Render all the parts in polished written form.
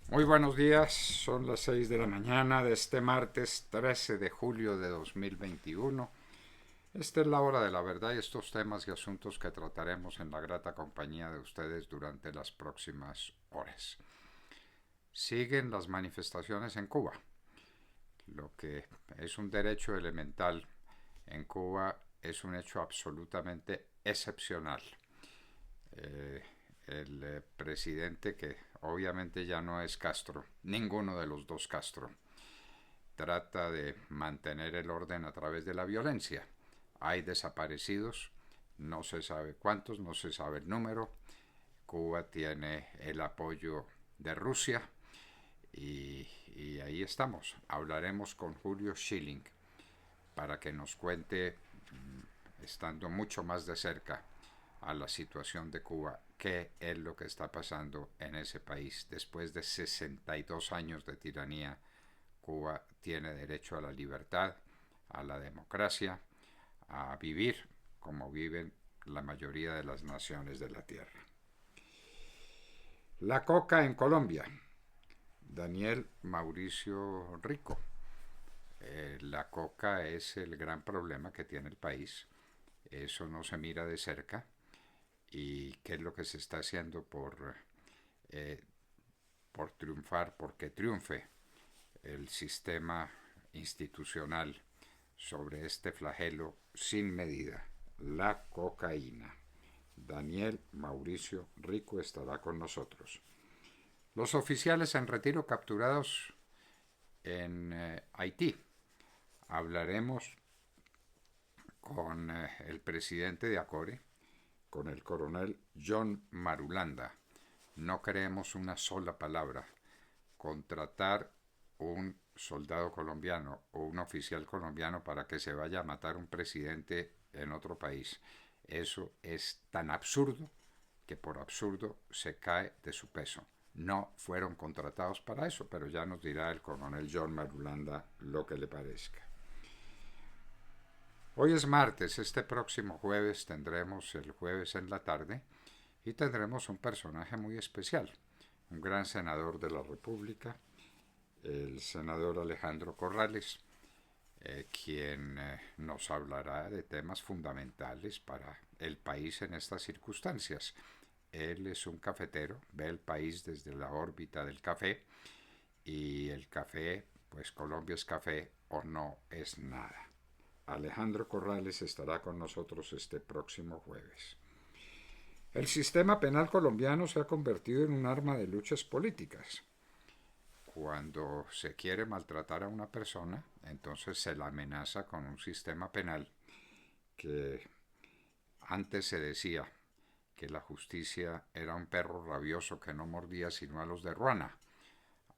Muy buenos días, son las 6 de la mañana de este martes 13 de julio de 2021. Esta es la hora de la verdad y estos temas y asuntos que trataremos en la grata compañía de ustedes durante las próximas horas. Siguen las manifestaciones en Cuba. Lo que es un derecho elemental en Cuba es un hecho absolutamente excepcional. Eh, el presidente, que obviamente ya no es Castro, ninguno de los dos Castro, trata de mantener el orden a través de la violencia. Hay desaparecidos, no se sabe cuántos, no se sabe el número. Cuba tiene el apoyo de Rusia y ahí estamos. Hablaremos con Julio Schilling para que nos cuente, estando mucho más de cerca a la situación de Cuba, qué es lo que está pasando en ese país. Después de 62 años de tiranía, Cuba tiene derecho a la libertad, a la democracia, a vivir como viven la mayoría de las naciones de la Tierra. La coca en Colombia. Daniel Mauricio Rico. La coca es el gran problema que tiene el país. Eso no se mira de cerca. ¿Y qué es lo que se está haciendo eh, por triunfar, porque triunfe el sistema institucional sobre este flagelo sin medida, la cocaína? Daniel Mauricio Rico estará con nosotros. Los oficiales en retiro capturados en Haití. Hablaremos con el presidente de ACORE, con el coronel John Marulanda. No creemos una sola palabra. Contratar un soldado colombiano o un oficial colombiano para que se vaya a matar un presidente en otro país, eso es tan absurdo que por absurdo se cae de su peso. No fueron contratados para eso, pero ya nos dirá el coronel John Marulanda lo que le parezca. Hoy es martes, este próximo jueves tendremos el jueves en la tarde y tendremos un personaje muy especial, un gran senador de la República, el senador Alejandro Corrales, quien nos hablará de temas fundamentales para el país en estas circunstancias. Él es un cafetero, ve el país desde la órbita del café y el café, pues Colombia es café o no es nada. Alejandro Corrales estará con nosotros este próximo jueves. El sistema penal colombiano se ha convertido en un arma de luchas políticas. Cuando se quiere maltratar a una persona, entonces se la amenaza con un sistema penal que antes se decía que la justicia era un perro rabioso que no mordía sino a los de Ruana.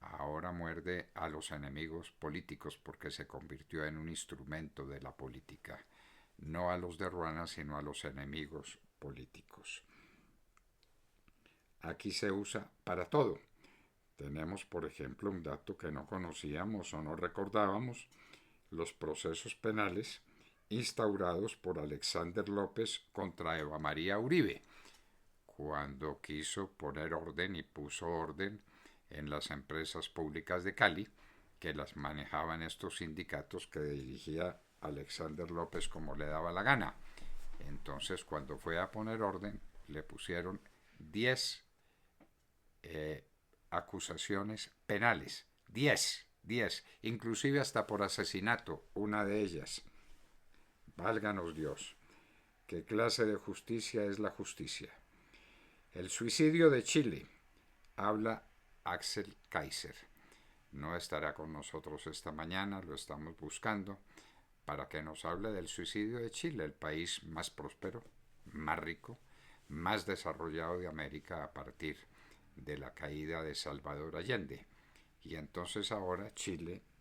Ahora muerde a los enemigos políticos porque se convirtió en un instrumento de la política. No a los de Ruana, sino a los enemigos políticos. Aquí se usa para todo. Tenemos, por ejemplo, un dato que no conocíamos o no recordábamos: los procesos penales instaurados por Alexander López contra Eva María Uribe, cuando quiso poner orden y puso orden en las empresas públicas de Cali, que las manejaban estos sindicatos que dirigía Alexander López como le daba la gana. Entonces, cuando fue a poner orden, le pusieron 10 acusaciones penales. 10, inclusive hasta por asesinato, una de ellas. Válganos Dios. ¿Qué clase de justicia es la justicia? El suicidio de Chile. Habla Axel Kaiser. No estará con nosotros esta mañana, lo estamos buscando para que nos hable del suicidio de Chile, el país más próspero, más rico, más desarrollado de América a partir de la caída de Salvador Allende. Y entonces ahora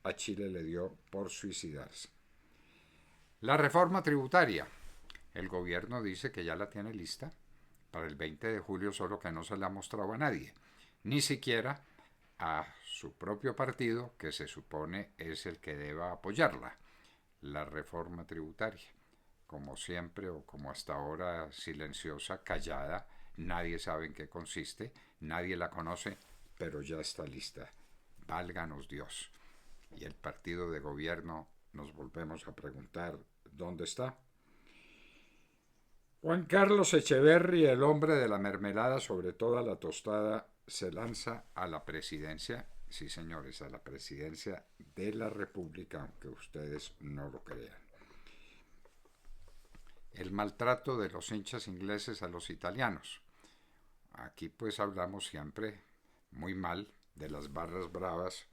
a Chile le dio por suicidarse. La reforma tributaria. El gobierno dice que ya la tiene lista para el 20 de julio, solo que no se la ha mostrado a nadie, ni siquiera a su propio partido, que se supone es el que deba apoyarla, la reforma tributaria. Como siempre, o como hasta ahora, silenciosa, callada, nadie sabe en qué consiste, nadie la conoce, pero ya está lista. Válganos Dios. Y el partido de gobierno, nos volvemos a preguntar, ¿dónde está? Juan Carlos Echeverri, el hombre de la mermelada sobre toda la tostada, se lanza a la presidencia, sí señores, a la presidencia de la República, aunque ustedes no lo crean. El maltrato de los hinchas ingleses a los italianos. Aquí pues hablamos siempre muy mal de las barras bravas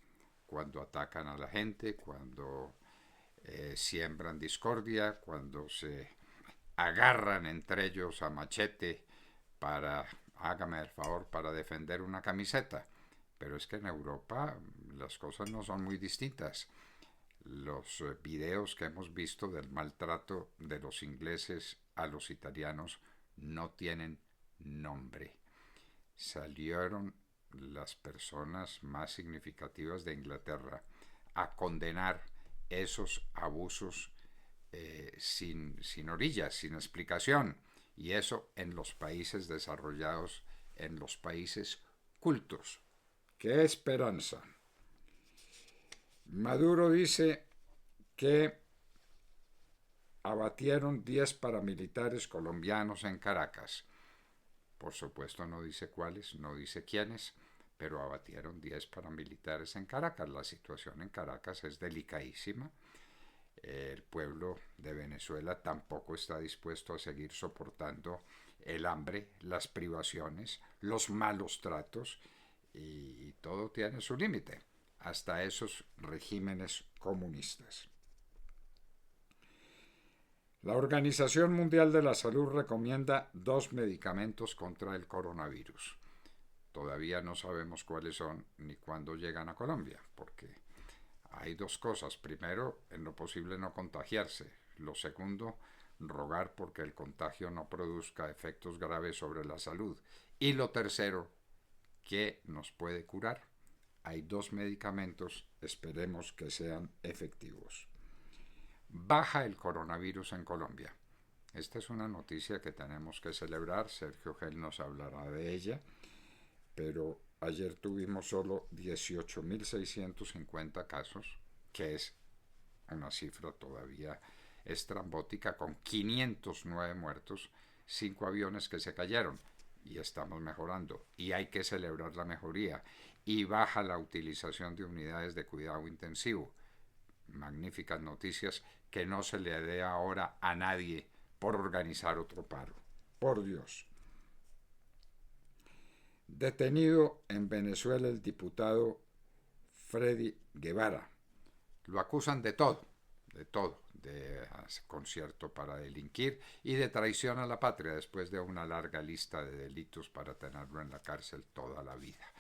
cuando atacan a la gente, cuando siembran discordia, cuando se agarran entre ellos a machete para, hágame el favor, para defender una camiseta. Pero es que en Europa las cosas no son muy distintas. Los videos que hemos visto del maltrato de los ingleses a los italianos no tienen nombre. Salieron las personas más significativas de Inglaterra a condenar esos abusos sin orillas, sin explicación. Y eso en los países desarrollados, en los países cultos. ¡Qué esperanza! Maduro dice que abatieron 10 paramilitares colombianos en Caracas. Por supuesto no dice cuáles, no dice quiénes, pero abatieron 10 paramilitares en Caracas. La situación en Caracas es delicadísima. El pueblo de Venezuela tampoco está dispuesto a seguir soportando el hambre, las privaciones, los malos tratos, y todo tiene su límite, hasta esos regímenes comunistas. La Organización Mundial de la Salud recomienda 2 medicamentos contra el coronavirus. Todavía no sabemos cuáles son ni cuándo llegan a Colombia, porque hay 2 cosas. Primero, en lo posible no contagiarse. Lo segundo, rogar porque el contagio no produzca efectos graves sobre la salud. Y lo tercero, ¿qué nos puede curar? Hay 2 medicamentos, esperemos que sean efectivos. Baja el coronavirus en Colombia. Esta es una noticia que tenemos que celebrar. Sergio Gel nos hablará de ella, pero ayer tuvimos solo 18.650 casos, que es una cifra todavía estrambótica, con 509 muertos, 5 aviones que se cayeron, y estamos mejorando, y hay que celebrar la mejoría, y baja la utilización de unidades de cuidado intensivo. Magníficas noticias, que no se le dé ahora a nadie por organizar otro paro. Por Dios. Detenido en Venezuela el diputado Freddy Guevara. Lo acusan de todo, de concierto para delinquir y de traición a la patria, después de una larga lista de delitos para tenerlo en la cárcel toda la vida.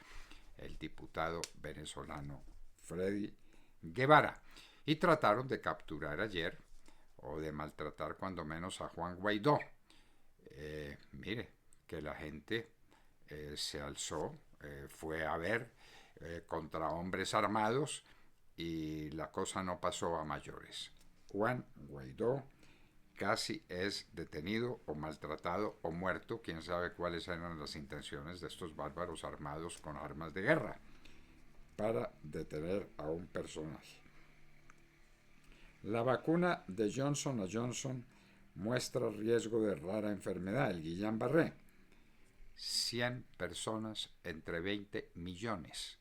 El diputado venezolano Freddy Guevara. Y trataron de capturar ayer, o de maltratar cuando menos, a Juan Guaidó. Mire, que la gente se alzó, fue a ver contra hombres armados, y la cosa no pasó a mayores. Juan Guaidó casi es detenido o maltratado o muerto. Quién sabe cuáles eran las intenciones de estos bárbaros armados con armas de guerra para detener a un personaje. La vacuna de Johnson & Johnson muestra riesgo de rara enfermedad, el Guillain-Barré. 100 personas entre 20 millones.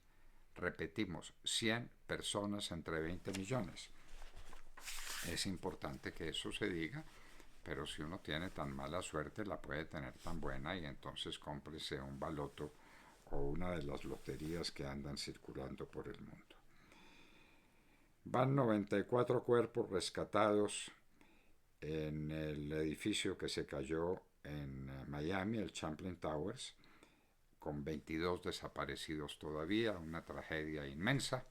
Repetimos, 100 personas entre 20 millones. Es importante que eso se diga, pero si uno tiene tan mala suerte, la puede tener tan buena, y entonces cómprese un baloto o una de las loterías que andan circulando por el mundo. Van 94 cuerpos rescatados en el edificio que se cayó en Miami, el Champlain Towers, con 22 desaparecidos todavía, una tragedia inmensa,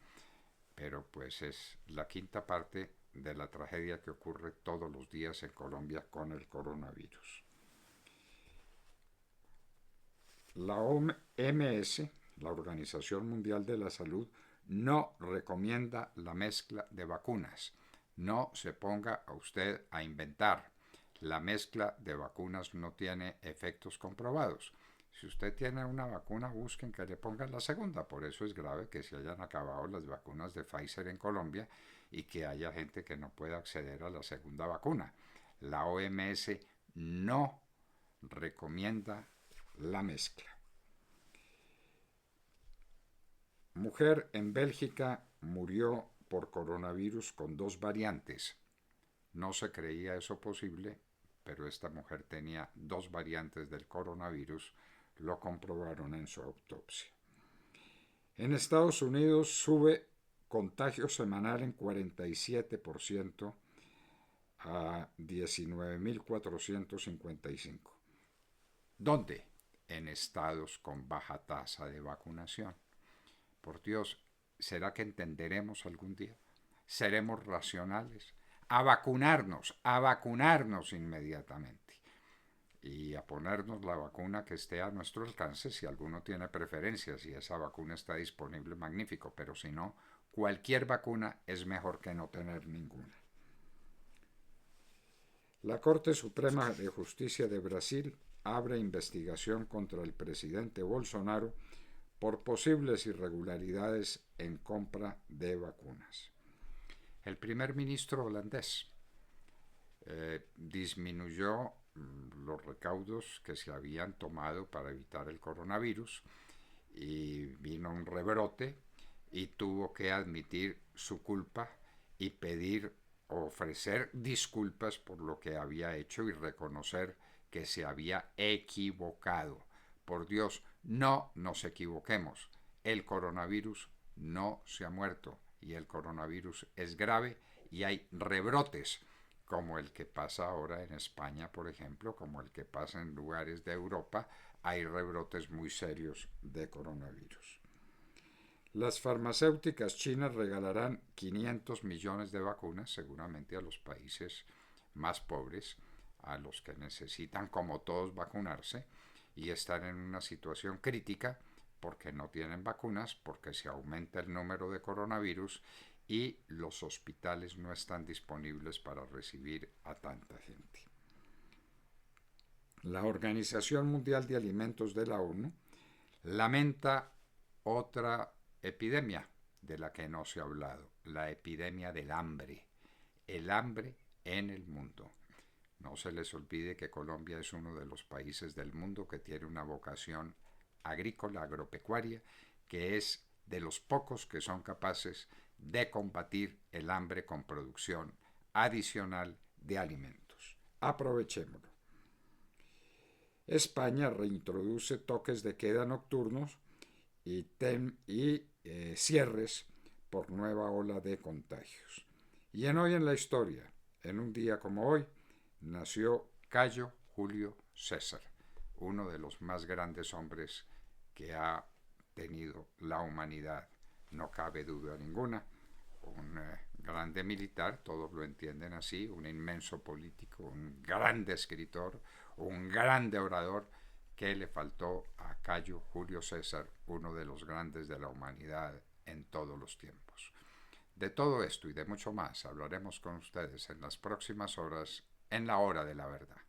pero pues es la quinta parte de la tragedia que ocurre todos los días en Colombia con el coronavirus. La OMS, la Organización Mundial de la Salud, no recomienda la mezcla de vacunas. No se ponga a usted a inventar. La mezcla de vacunas no tiene efectos comprobados. Si usted tiene una vacuna, busquen que le pongan la segunda. Por eso es grave que se hayan acabado las vacunas de Pfizer en Colombia y que haya gente que no pueda acceder a la segunda vacuna. La OMS no recomienda la mezcla. Mujer en Bélgica murió por coronavirus con 2 variantes. No se creía eso posible, pero esta mujer tenía 2 variantes del coronavirus, lo comprobaron en su autopsia. En Estados Unidos sube contagio semanal en 47% a 19.455. ¿Dónde? En estados con baja tasa de vacunación. Por Dios, ¿será que entenderemos algún día? ¿Seremos racionales? A vacunarnos inmediatamente. Y a ponernos la vacuna que esté a nuestro alcance si alguno tiene preferencias y esa vacuna está disponible, magnífico, pero si no, cualquier vacuna es mejor que no tener ninguna. La Corte Suprema de Justicia de Brasil abre investigación contra el presidente Bolsonaro por posibles irregularidades en compra de vacunas. El primer ministro holandés disminuyó los recaudos que se habían tomado para evitar el coronavirus y vino un rebrote y tuvo que admitir su culpa y pedir o ofrecer disculpas por lo que había hecho y reconocer que se había equivocado. Por Dios, no nos equivoquemos. El coronavirus no se ha muerto y el coronavirus es grave y hay rebrotes como el que pasa ahora en España, por ejemplo, como el que pasa en lugares de Europa, hay rebrotes muy serios de coronavirus. Las farmacéuticas chinas regalarán 500 millones de vacunas seguramente a los países más pobres, a los que necesitan como todos vacunarse y están en una situación crítica porque no tienen vacunas, porque se aumenta el número de coronavirus y los hospitales no están disponibles para recibir a tanta gente. La Organización Mundial de Alimentos de la ONU lamenta otra epidemia de la que no se ha hablado, la epidemia del hambre, el hambre en el mundo. No se les olvide que Colombia es uno de los países del mundo que tiene una vocación agrícola, agropecuaria, que es de los pocos que son capaces de combatir el hambre con producción adicional de alimentos. Aprovechémoslo. España reintroduce toques de queda nocturnos y cierres por nueva ola de contagios. Y en Hoy en la Historia, en un día como hoy, nació Cayo Julio César, uno de los más grandes hombres que ha tenido la humanidad, no cabe duda ninguna. Un grande militar, todos lo entienden así, un inmenso político, un grande escritor, un grande orador, que le faltó a Cayo Julio César, uno de los grandes de la humanidad en todos los tiempos. De todo esto y de mucho más hablaremos con ustedes en las próximas horas en la Hora de la Verdad.